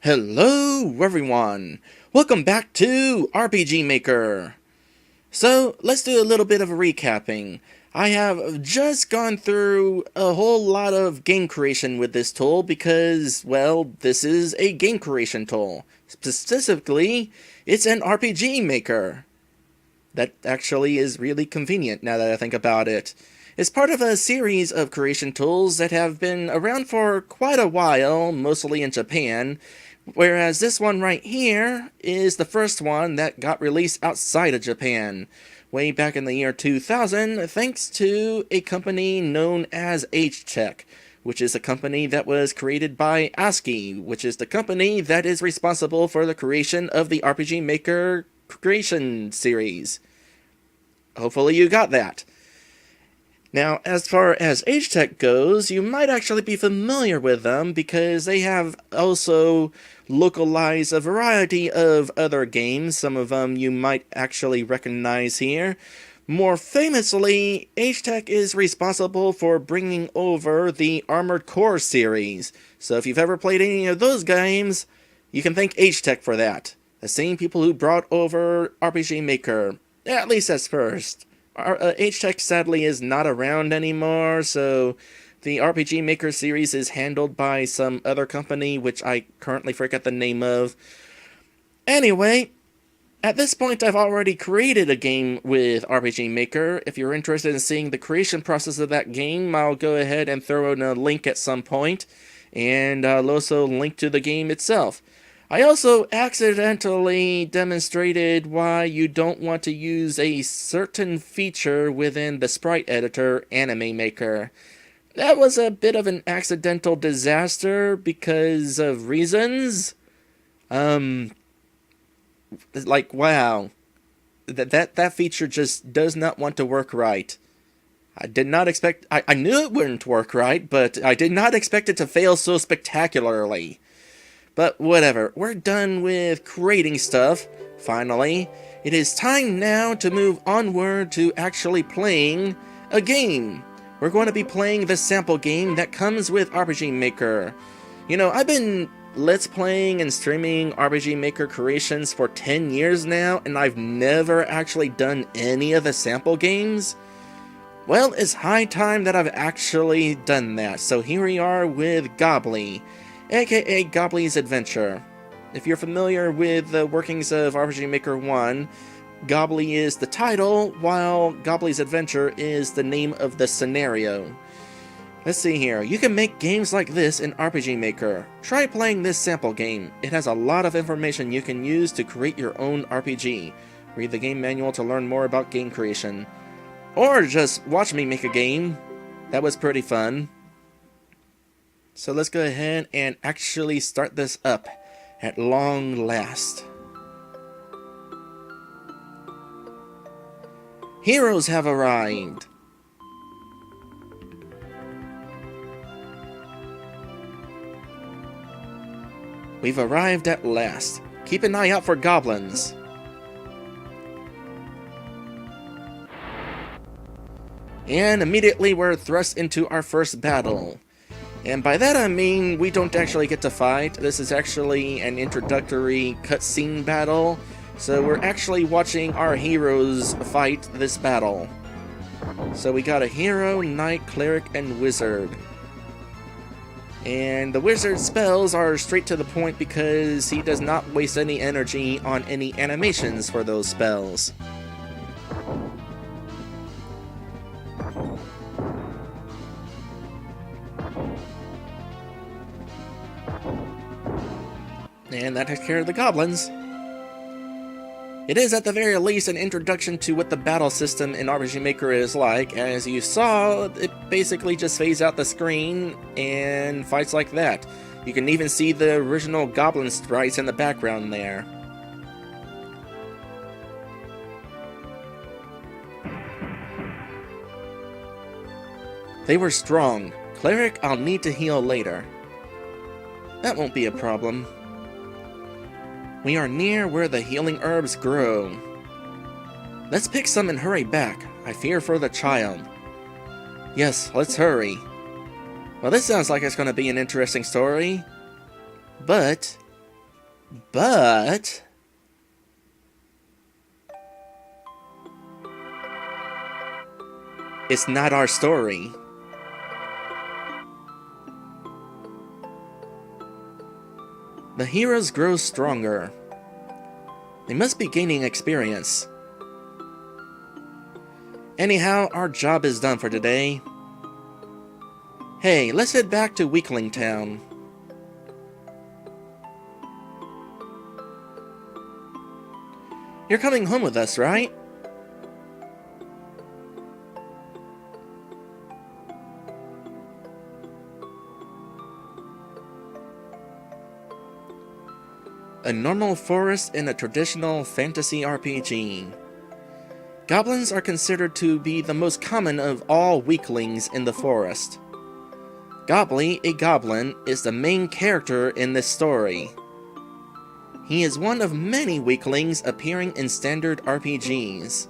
Hello everyone! Welcome back to RPG Maker! So, let's do a little bit of a recapping. I have just gone through a whole lot of game creation with this tool because, well, this is a game creation tool. Specifically, it's an RPG Maker. That actually is really convenient now that I think about it. It's part of a series of creation tools that have been around for quite a while, mostly in Japan, whereas this one right here is the first one that got released outside of Japan, way back in the year 2000, thanks to a company known as H-Tech, which is a company that was created by ASCII, which is the company that is responsible for the creation of the RPG Maker creation series. Hopefully you got that. Now, as far as H-Tech goes, you might actually be familiar with them because they have also localized a variety of other games. Some of them you might actually recognize here. More famously, H-Tech is responsible for bringing over the Armored Core series. So if you've ever played any of those games, you can thank H-Tech for that. The same people who brought over RPG Maker, at least at first. H-Tech sadly is not around anymore, so the RPG Maker series is handled by some other company, which I currently forget the name of. Anyway, at this point I've already created a game with RPG Maker. If you're interested in seeing the creation process of that game, I'll go ahead and throw in a link at some point, and I'll also link to the game itself. I also accidentally demonstrated why you don't want to use a certain feature within the sprite editor Anime Maker. That was a bit of an accidental disaster because of reasons. Wow. That feature just does not want to work right. I did not expect... I knew it wouldn't work right, but I did not expect it to fail so spectacularly. But whatever, we're done with creating stuff, finally. It is time now to move onward to actually playing a game. We're going to be playing the sample game that comes with RPG Maker. You know, I've been Let's Playing and streaming RPG Maker creations for 10 years now, and I've never actually done any of the sample games. Well, it's high time that I've actually done that, so here we are with Gobbly, aka Gobbly's Adventure. If you're familiar with the workings of RPG Maker 1, Gobbly is the title, while Gobbly's Adventure is the name of the scenario. Let's see here. You can make games like this in RPG Maker. Try playing this sample game. It has a lot of information you can use to create your own RPG. Read the game manual to learn more about game creation. Or just watch me make a game. That was pretty fun. So let's go ahead and actually start this up at long last. Heroes have arrived. We've arrived at last. Keep an eye out for goblins. And immediately we're thrust into our first battle. And by that I mean we don't actually get to fight. This is actually an introductory cutscene battle, so we're actually watching our heroes fight this battle. So we got a hero, knight, cleric, and wizard. And the wizard's spells are straight to the point because he does not waste any energy on any animations for those spells. And that takes care of the goblins. It is at the very least an introduction to what the battle system in RPG Maker is like. As you saw, it basically just fades out the screen and fights like that. You can even see the original goblin sprites in the background there. They were strong. Cleric, I'll need to heal later. That won't be a problem. We are near where the healing herbs grow. Let's pick some and hurry back. I fear for the child. Yes, let's hurry. Well, this sounds like it's going to be an interesting story. But But it's not our story. The heroes grow stronger. They must be gaining experience. Anyhow, our job is done for today. Hey, let's head back to Weakling Town. You're coming home with us, right? A normal forest in a traditional fantasy RPG. Goblins are considered to be the most common of all weaklings in the forest. Gobbly, a goblin, is the main character in this story. He is one of many weaklings appearing in standard RPGs.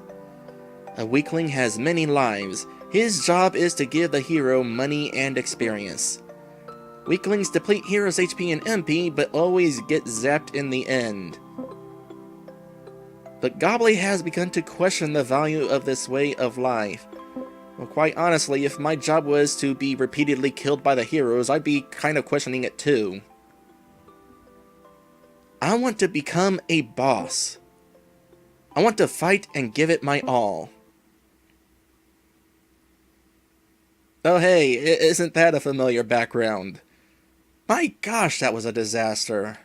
A weakling has many lives. His job is to give the hero money and experience. Weaklings deplete heroes' HP and MP, but always get zapped in the end. But Gobbly has begun to question the value of this way of life. Well, quite honestly, if my job was to be repeatedly killed by the heroes, I'd be kind of questioning it too. I want to become a boss. I want to fight and give it my all. Oh hey, isn't that a familiar background? My gosh, that was a disaster.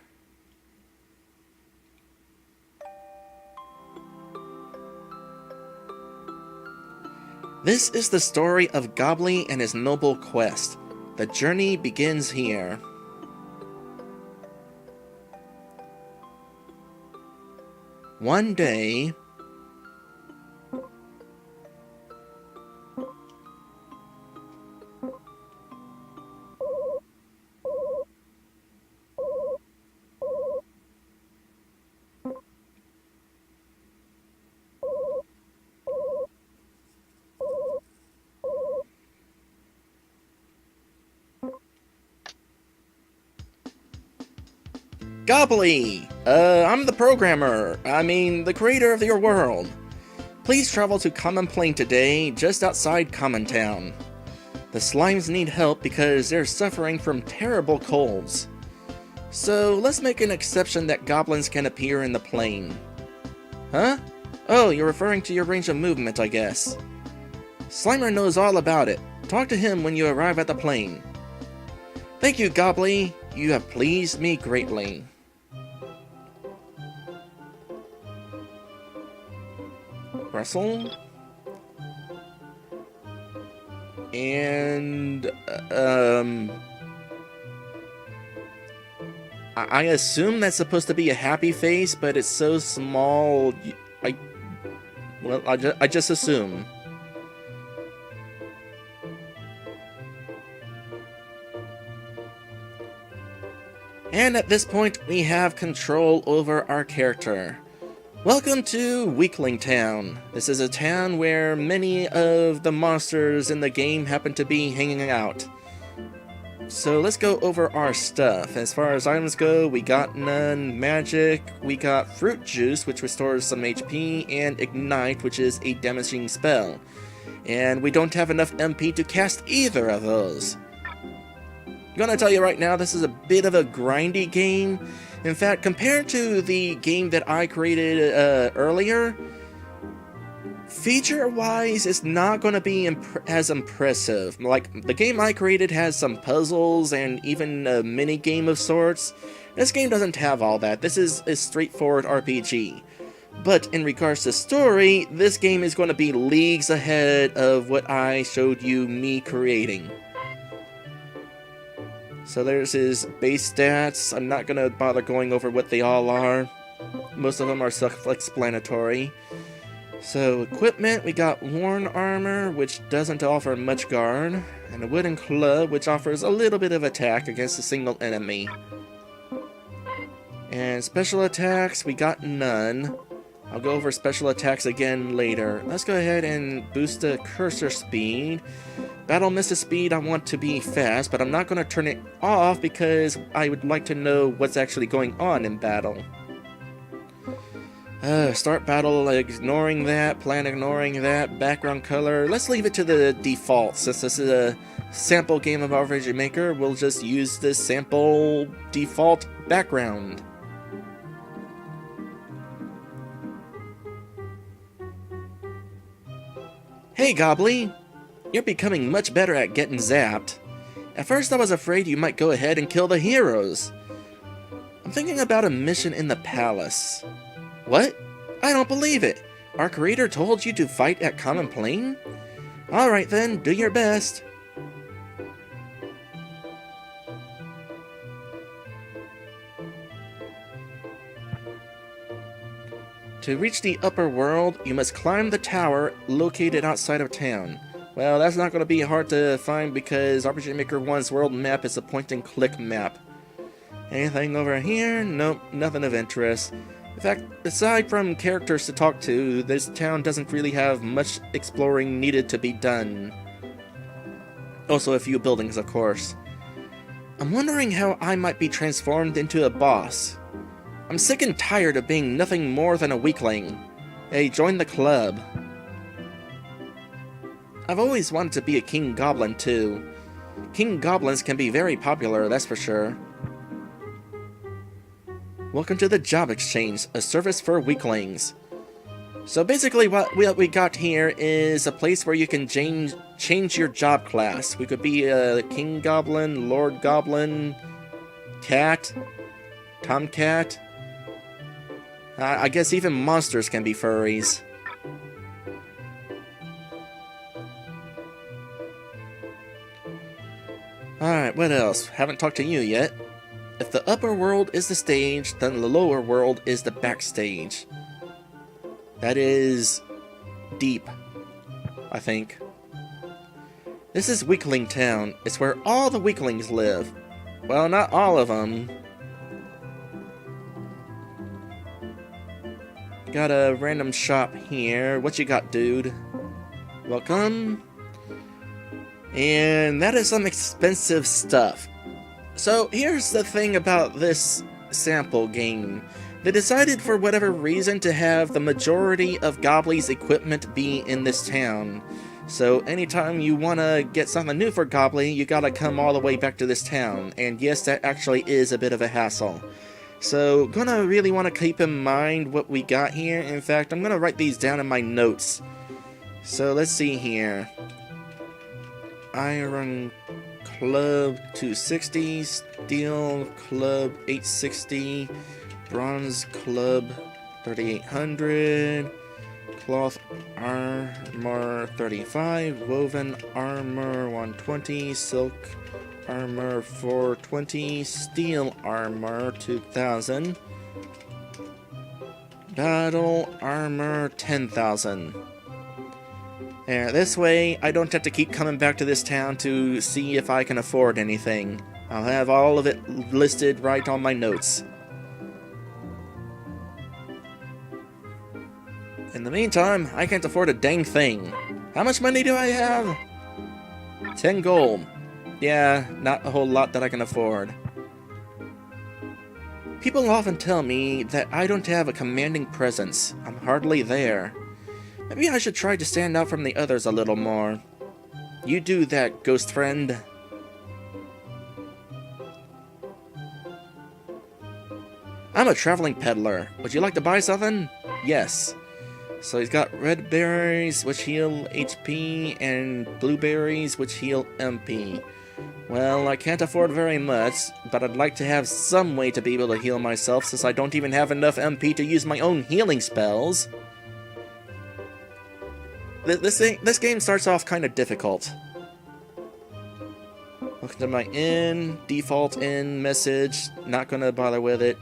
This is the story of Gobbly and his noble quest. The journey begins here. One day, Gobbly! I'm the programmer. The creator of your world. Please travel to Common Plain today, just outside Common Town. The slimes need help because they're suffering from terrible colds. So let's make an exception that goblins can appear in the plain. Huh? Oh, you're referring to your range of movement, I guess. Slimer knows all about it. Talk to him when you arrive at the plain. Thank you, Gobbly. You have pleased me greatly. Wrestle. And, I assume that's supposed to be a happy face, but it's so small, I just assume. And at this point, we have control over our character. Welcome to Weakling Town. This is a town where many of the monsters in the game happen to be hanging out. So let's go over our stuff. As far as items go, we got none magic, we got fruit juice, which restores some HP, and ignite, which is a damaging spell. And we don't have enough MP to cast either of those. I'm gonna tell you right now, this is a bit of a grindy game. In fact, compared to the game that I created earlier, feature-wise, it's not going to be as impressive. Like, the game I created has some puzzles and even a mini-game of sorts. This game doesn't have all that. This is a straightforward RPG. But in regards to story, this game is going to be leagues ahead of what I showed you me creating. So there's his base stats. I'm not going to bother going over what they all are. Most of them are self-explanatory. So equipment, we got worn armor, which doesn't offer much guard, and a wooden club, which offers a little bit of attack against a single enemy. And special attacks, we got none. I'll go over special attacks again later. Let's go ahead and boost the cursor speed. Battle misses speed, I want to be fast, but I'm not going to turn it off because I would like to know what's actually going on in battle. Start battle, ignoring that, plan ignoring that, background color. Let's leave it to the default. Since this is a sample game of RPG Maker, we'll just use this sample default background. Hey Gobbly! You're becoming much better at getting zapped. At first I was afraid you might go ahead and kill the heroes. I'm thinking about a mission in the palace. What? I don't believe it! Our creator told you to fight at Common Plane? Alright then, do your best. To reach the upper world, you must climb the tower located outside of town. Well, that's not going to be hard to find because RPG Maker 1's world map is a point-and-click map. Anything over here? Nope, nothing of interest. In fact, aside from characters to talk to, this town doesn't really have much exploring needed to be done. Also a few buildings, of course. I'm wondering how I might be transformed into a boss. I'm sick and tired of being nothing more than a weakling. Hey, join the club. I've always wanted to be a king goblin too. King goblins can be very popular, that's for sure. Welcome to the Job Exchange, a service for weaklings. So basically what we got here is a place where you can change your job class. We could be a king goblin, lord goblin, cat, tomcat. I guess even monsters can be furries. Alright, what else? Haven't talked to you yet. If the upper world is the stage, then the lower world is the backstage. That is deep, I think. This is Weakling Town. It's where all the weaklings live. Well, not all of them. Got a random shop here. What you got, dude? Welcome. And that is some expensive stuff. So here's the thing about this sample game. They decided for whatever reason to have the majority of Gobbly's equipment be in this town. So anytime you want to get something new for Gobbly, you gotta come all the way back to this town. And yes, that actually is a bit of a hassle. So gonna really want to keep in mind what we got here. In fact, I'm gonna write these down in my notes. So let's see here. Iron Club 260, Steel Club 860, Bronze Club 3800, Cloth Armor 35, Woven Armor 120, Silk Armor 420, Steel Armor 2000, Battle Armor 10,000. And this way, I don't have to keep coming back to this town to see if I can afford anything. I'll have all of it listed right on my notes. In the meantime, I can't afford a dang thing. How much money do I have? 10 gold. Yeah, not a whole lot that I can afford. People often tell me that I don't have a commanding presence. I'm hardly there. Maybe I should try to stand out from the others a little more. You do that, ghost friend. I'm a traveling peddler. Would you like to buy something? Yes. So he's got red berries, which heal HP, and blueberries, which heal MP. Well, I can't afford very much, but I'd like to have some way to be able to heal myself since I don't even have enough MP to use my own healing spells. This game starts off kind of difficult. Welcome to my inn, default inn message, not gonna bother with it.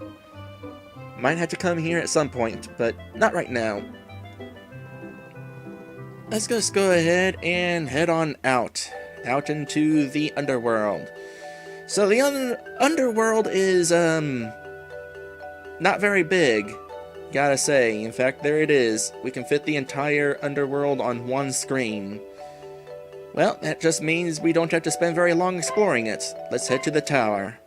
Might have to come here at some point, but not right now. Let's just go ahead and head on out into the underworld. So the underworld is, not very big. Gotta say, in fact, there it is. We can fit the entire underworld on one screen. Well, that just means we don't have to spend very long exploring it. Let's head to the tower.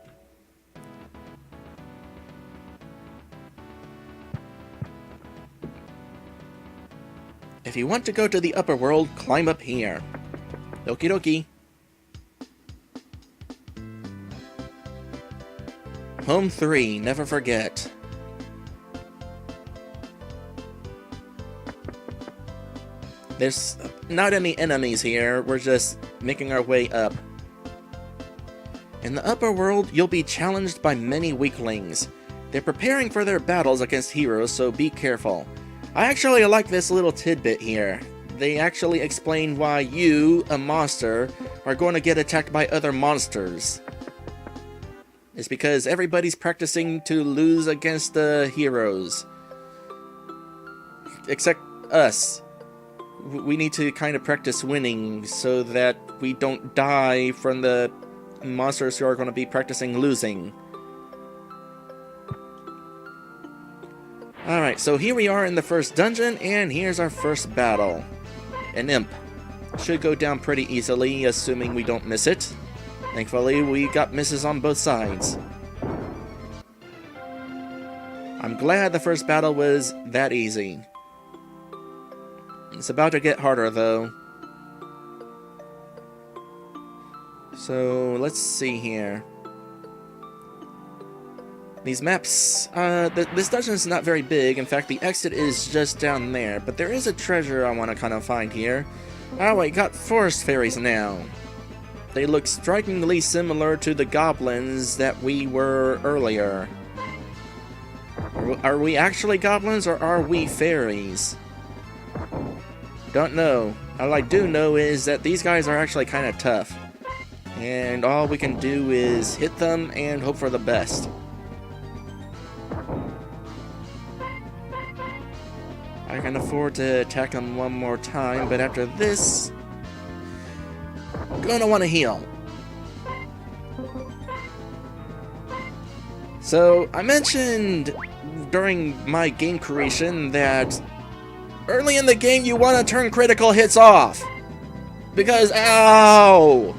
If you want to go to the upper world, climb up here. Okie dokie. Home 3, never forget. There's not any enemies here, we're just making our way up. In the upper world, you'll be challenged by many weaklings. They're preparing for their battles against heroes, so be careful. I actually like this little tidbit here. They actually explain why you, a monster, are going to get attacked by other monsters. It's because everybody's practicing to lose against the heroes. Except us. We need to kind of practice winning so that we don't die from the monsters who are going to be practicing losing. Alright, so here we are in the first dungeon, and here's our first battle. An imp. Should go down pretty easily, assuming we don't miss it. Thankfully, we got misses on both sides. I'm glad the first battle was that easy. It's about to get harder, though. So, let's see here. These maps, this dungeon is not very big. In fact, the exit is just down there. But there is a treasure I want to kind of find here. Oh, I got forest fairies now. They look strikingly similar to the goblins that we were earlier. Are we actually goblins or are we fairies? Don't know. All I do know is that these guys are actually kind of tough. And all we can do is hit them and hope for the best. I can afford to attack them one more time, but after this, I'm gonna want to heal. So, I mentioned during my game creation that early in the game you want to turn critical hits off. Because, ow!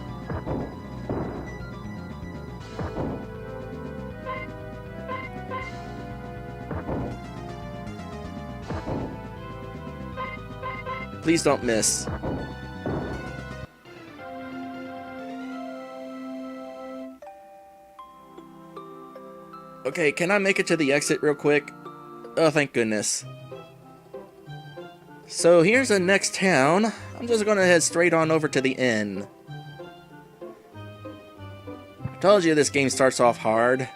Please don't miss. Okay, can I make it to the exit real quick? Oh, thank goodness. So here's the next town. I'm just gonna head straight on over to the inn. I told you this game starts off hard.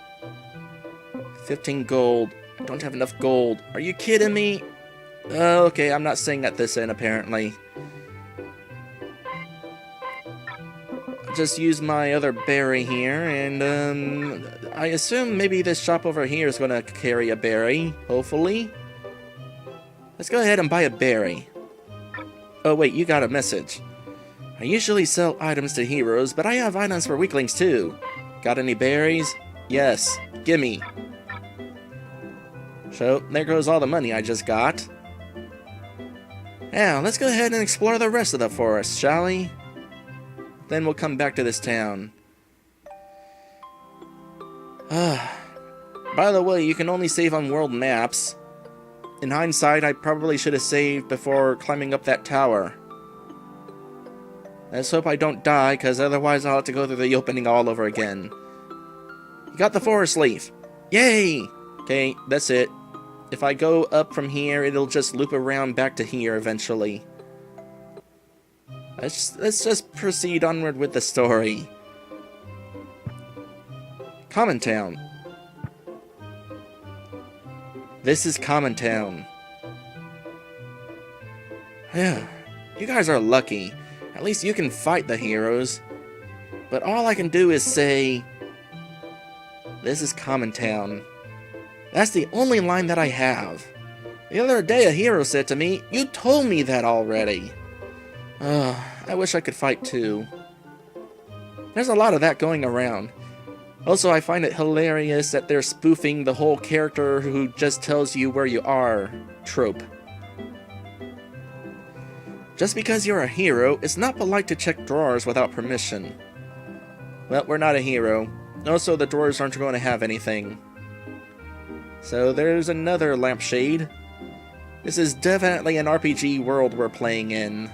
15 gold. I don't have enough gold. Are you kidding me? Okay, I'm not staying at this inn, apparently. I'll just use my other berry here, and, I assume maybe this shop over here is gonna carry a berry, hopefully. Let's go ahead and buy a berry. Oh wait, you got a message. I usually sell items to heroes, but I have items for weaklings too. Got any berries? Yes, gimme. So, there goes all the money I just got. Now, let's go ahead and explore the rest of the forest, shall we? Then we'll come back to this town. By the way, you can only save on world maps. In hindsight, I probably should have saved before climbing up that tower. Let's hope I don't die, because otherwise I'll have to go through the opening all over again. You got the forest leaf! Yay! Okay, that's it. If I go up from here, it'll just loop around back to here eventually. Let's just proceed onward with the story. Common Town. This is Common Town. Yeah, you guys are lucky. At least you can fight the heroes. But all I can do is say, this is Common Town. That's the only line that I have. The other day a hero said to me, "You told me that already." I wish I could fight too. There's a lot of that going around. Also, I find it hilarious that they're spoofing the whole character who just tells you where you are trope. Just because you're a hero, it's not polite to check drawers without permission. Well, we're not a hero. Also, the drawers aren't going to have anything. So there's another lampshade. This is definitely an RPG world we're playing in.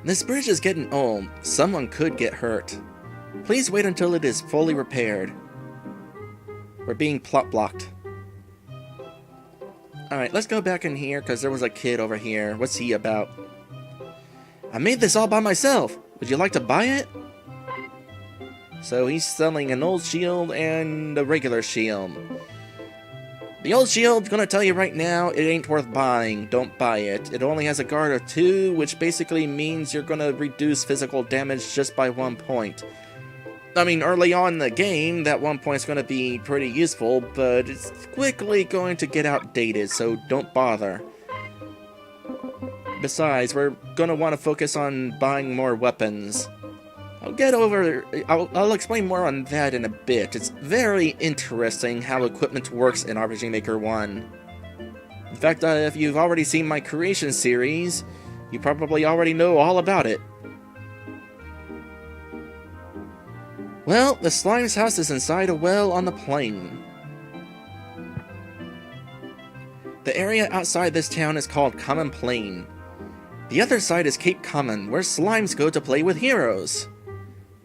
This bridge is getting old. Someone could get hurt. Please wait until it is fully repaired. We're being plot blocked. Alright, let's go back in here, because there was a kid over here. What's he about? I made this all by myself. Would you like to buy it? So he's selling an old shield and a regular shield. The old shield, gonna tell you right now, it ain't worth buying. Don't buy it. It only has a guard of 2, which basically means you're gonna reduce physical damage just by 1 point. I mean, early on in the game, that 1 point is gonna be pretty useful, but it's quickly going to get outdated, so don't bother. Besides, we're gonna want to focus on buying more weapons. I'll explain more on that in a bit. It's very interesting how equipment works in RPG Maker 1. In fact, if you've already seen my creation series, you probably already know all about it. Well, the slime's house is inside a well on the plain. The area outside this town is called Common Plain. The other side is Cape Common, where slimes go to play with heroes.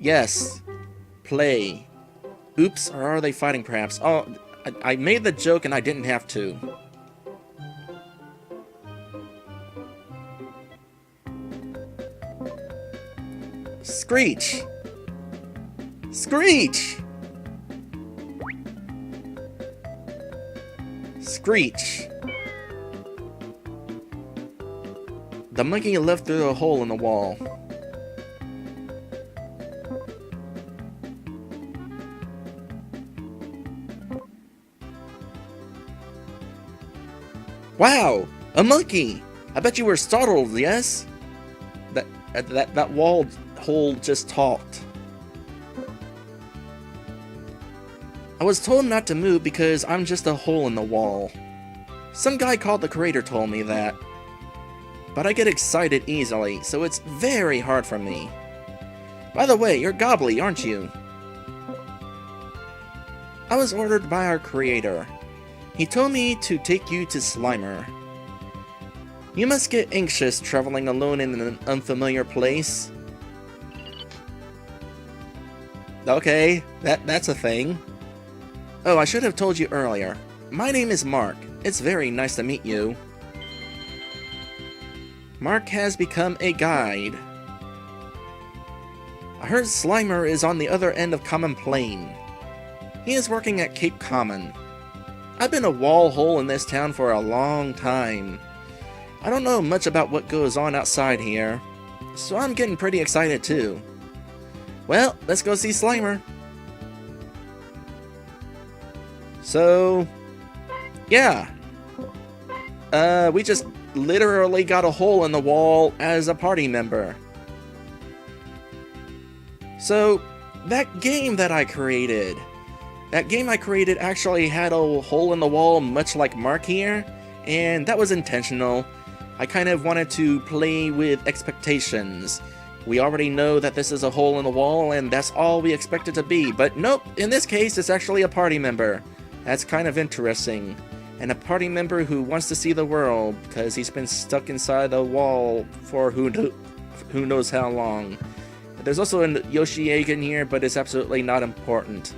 Yes, play. Oops, or are they fighting perhaps? Oh, I made the joke and I didn't have to. Screech! Screech! Screech! The monkey left through a hole in the wall. Wow! A monkey! I bet you were startled, yes? That wall hole just talked. I was told not to move because I'm just a hole in the wall. Some guy called the creator told me that. But I get excited easily, so it's very hard for me. By the way, you're Gobbly, aren't you? I was ordered by our creator. He told me to take you to Slimer. You must get anxious traveling alone in an unfamiliar place. Okay, that's a thing. Oh, I should have told you earlier. My name is Mark. It's very nice to meet you. Mark has become a guide. I heard Slimer is on the other end of Common Plain. He is working at Cape Common. I've been a wall hole in this town for a long time. I don't know much about what goes on outside here, so I'm getting pretty excited too. Well, let's go see Slimer. So, yeah. We just literally got a hole in the wall as a party member. So, that game I created actually had a hole in the wall much like Mark here, and that was intentional. I kind of wanted to play with expectations. We already know that this is a hole in the wall, and that's all we expect it to be, but nope, in this case it's actually a party member. That's kind of interesting. And a party member who wants to see the world, because he's been stuck inside the wall for who knows how long. There's also a Yoshi egg in here, but it's absolutely not important.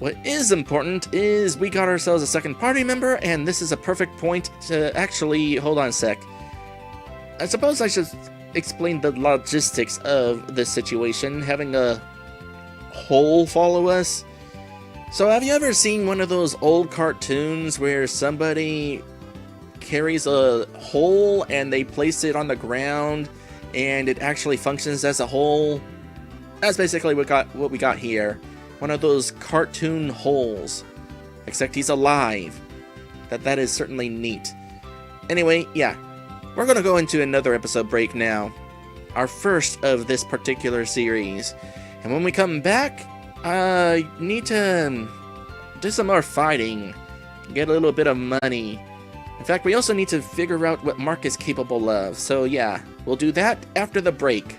What is important is we got ourselves a second party member, and this is a perfect point to actually... Hold on a sec. I suppose I should explain the logistics of this situation, having a hole follow us. So have you ever seen one of those old cartoons where somebody carries a hole and they place it on the ground and it actually functions as a hole? That's basically what we got here. One of those cartoon holes. Except he's alive. That is certainly neat. Anyway, yeah. We're gonna go into another episode break now. Our first of this particular series. And when we come back, I need to do some more fighting. Get a little bit of money. In fact, we also need to figure out what Mark is capable of. So yeah, we'll do that after the break.